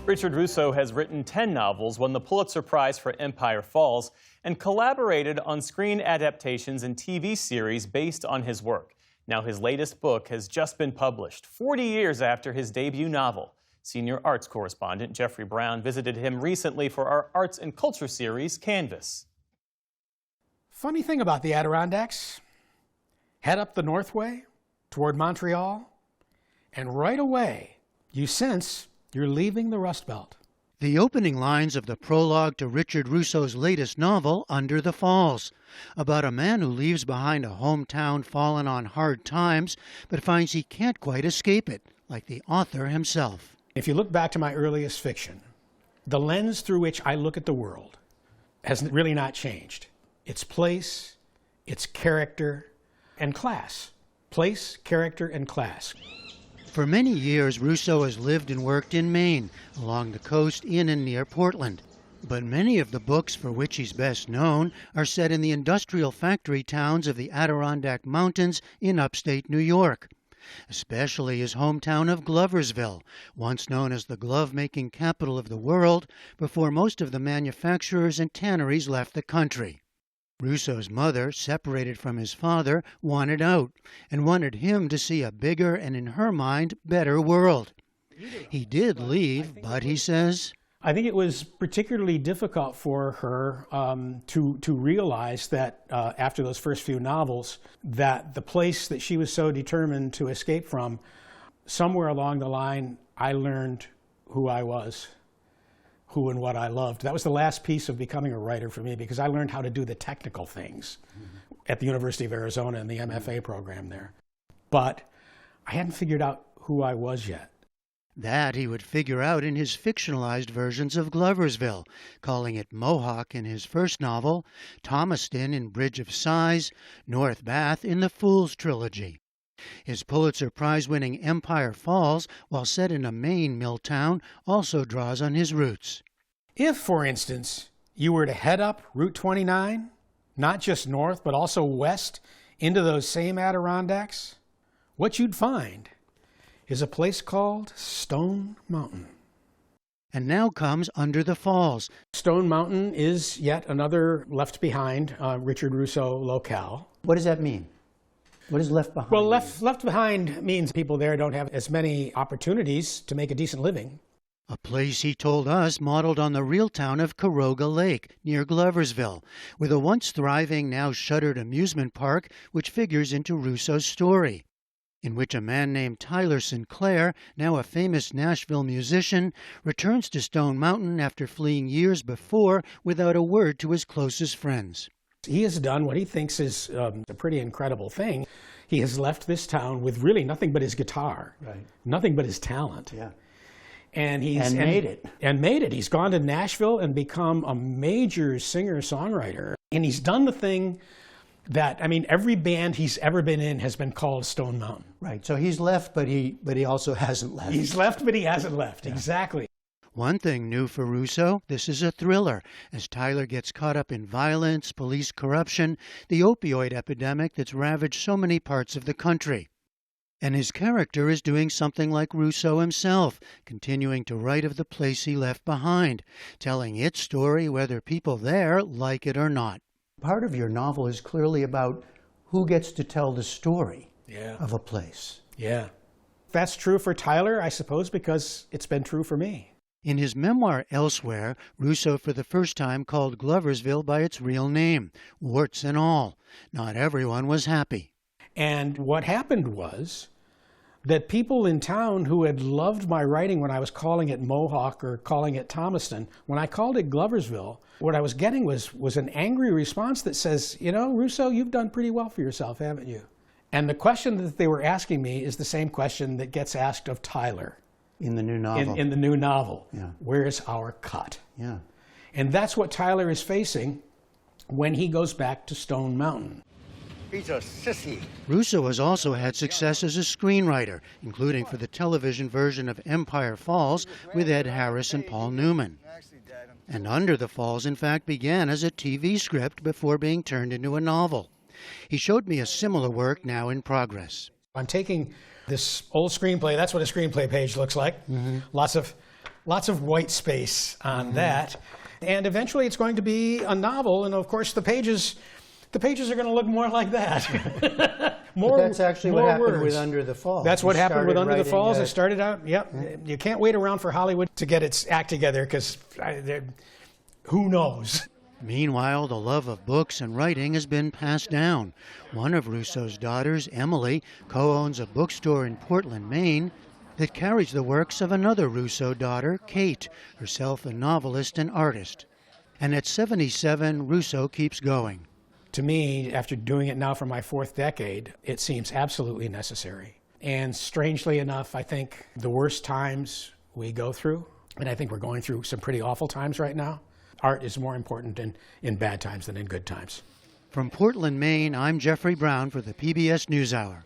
Richard Russo has written 10 novels, won the Pulitzer Prize for Empire Falls, and collaborated on screen adaptations and TV series based on his work. Now his latest book has just been published, 40 years after his debut novel. Senior arts correspondent Jeffrey Brown visited him recently for our arts and culture series, Canvas. Funny thing about the Adirondacks, head up the Northway toward Montreal, and right away you sense you're leaving the Rust Belt. The opening lines of the prologue to Richard Russo's latest novel, Under the Falls, about a man who leaves behind a hometown fallen on hard times, but finds he can't quite escape it, like the author himself. If you look back to my earliest fiction, the lens through which I look at the world has really not changed. Its place, its character, and class. Place, character, and class. For many years, Russo has lived and worked in Maine, along the coast in and near Portland. But many of the books for which he's best known are set in the industrial factory towns of the Adirondack Mountains in upstate New York, especially his hometown of Gloversville, once known as the glove-making capital of the world, before most of the manufacturers and tanneries left the country. Russo's mother, separated from his father, wanted out and wanted him to see a bigger and, in her mind, better world. He did leave, but he says, I think it was particularly difficult for her to realize that after those first few novels, that the place that she was so determined to escape from, somewhere along the line, I learned who I was, who and what I loved. That was the last piece of becoming a writer for me, because I learned how to do the technical things at the University of Arizona in the MFA program there. But I hadn't figured out who I was yet. That he would figure out in his fictionalized versions of Gloversville, calling it Mohawk in his first novel, Thomaston in Bridge of Sighs, North Bath in the Fool's trilogy. His Pulitzer Prize-winning Empire Falls, while set in a Maine mill town, also draws on his roots. If, for instance, you were to head up Route 29, not just north, but also west, into those same Adirondacks, what you'd find is a place called Stone Mountain. And now comes Under the Falls. Stone Mountain is yet another left-behind Richard Russo locale. What does that mean? What is left behind? Well, left behind means people there don't have as many opportunities to make a decent living. A place, he told us, modeled on the real town of Caroga Lake, near Gloversville, with a once thriving, now shuttered amusement park which figures into Russo's story, in which a man named Tyler Sinclair, now a famous Nashville musician, returns to Stone Mountain after fleeing years before without a word to his closest friends. He has done what he thinks is a pretty incredible thing. He has left this town with really nothing but his guitar, right. Nothing but his talent. Yeah. And made it. And made it. He's gone to Nashville and become a major singer-songwriter. And he's done the thing that, I mean, every band he's ever been in has been called Stone Mountain. Right. So he's left, but he also hasn't left. He's left, but he hasn't left. Yeah. Exactly. One thing new for Russo, this is a thriller, as Tyler gets caught up in violence, police corruption, the opioid epidemic that's ravaged so many parts of the country. And his character is doing something like Russo himself, continuing to write of the place he left behind, telling its story whether people there like it or not. Part of your novel is clearly about who gets to tell the story of a place. Yeah. That's true for Tyler, I suppose, because it's been true for me. In his memoir Elsewhere, Russo for the first time called Gloversville by its real name, warts and all. Not everyone was happy. And what happened was that people in town who had loved my writing when I was calling it Mohawk or calling it Thomaston, when I called it Gloversville, what I was getting was an angry response that says, you know, Russo, you've done pretty well for yourself, haven't you? And the question that they were asking me is the same question that gets asked of Tyler. In the new novel. In the new novel. Yeah. Where's our cut? Yeah. And that's what Tyler is facing when he goes back to Stone Mountain. He's a sissy. Russo has also had success as a screenwriter, including for the television version of Empire Falls with Ed Harris and Paul Newman. And Under the Falls, in fact, began as a TV script before being turned into a novel. He showed me a similar work now in progress. I'm taking this old screenplay. That's what a screenplay page looks like. Mm-hmm. Lots of lots of white space on that. And eventually it's going to be a novel, and of course the pages are going to look more like that. But that's actually what happened words. with Under the Falls. That's what happened with Under the Falls. It It started out, You can't wait around for Hollywood to get its act together, because who knows? Meanwhile, the love of books and writing has been passed down. One of Russo's daughters, Emily, co-owns a bookstore in Portland, Maine, that carries the works of another Russo daughter, Kate, herself a novelist and artist. And at 77, Russo keeps going. To me, after doing it now for my 4th decade, it seems absolutely necessary. And strangely enough, I think the worst times we go through, and I think we're going through some pretty awful times right now, art is more important in bad times than in good times. From Portland, Maine, I'm Jeffrey Brown for the PBS News Hour.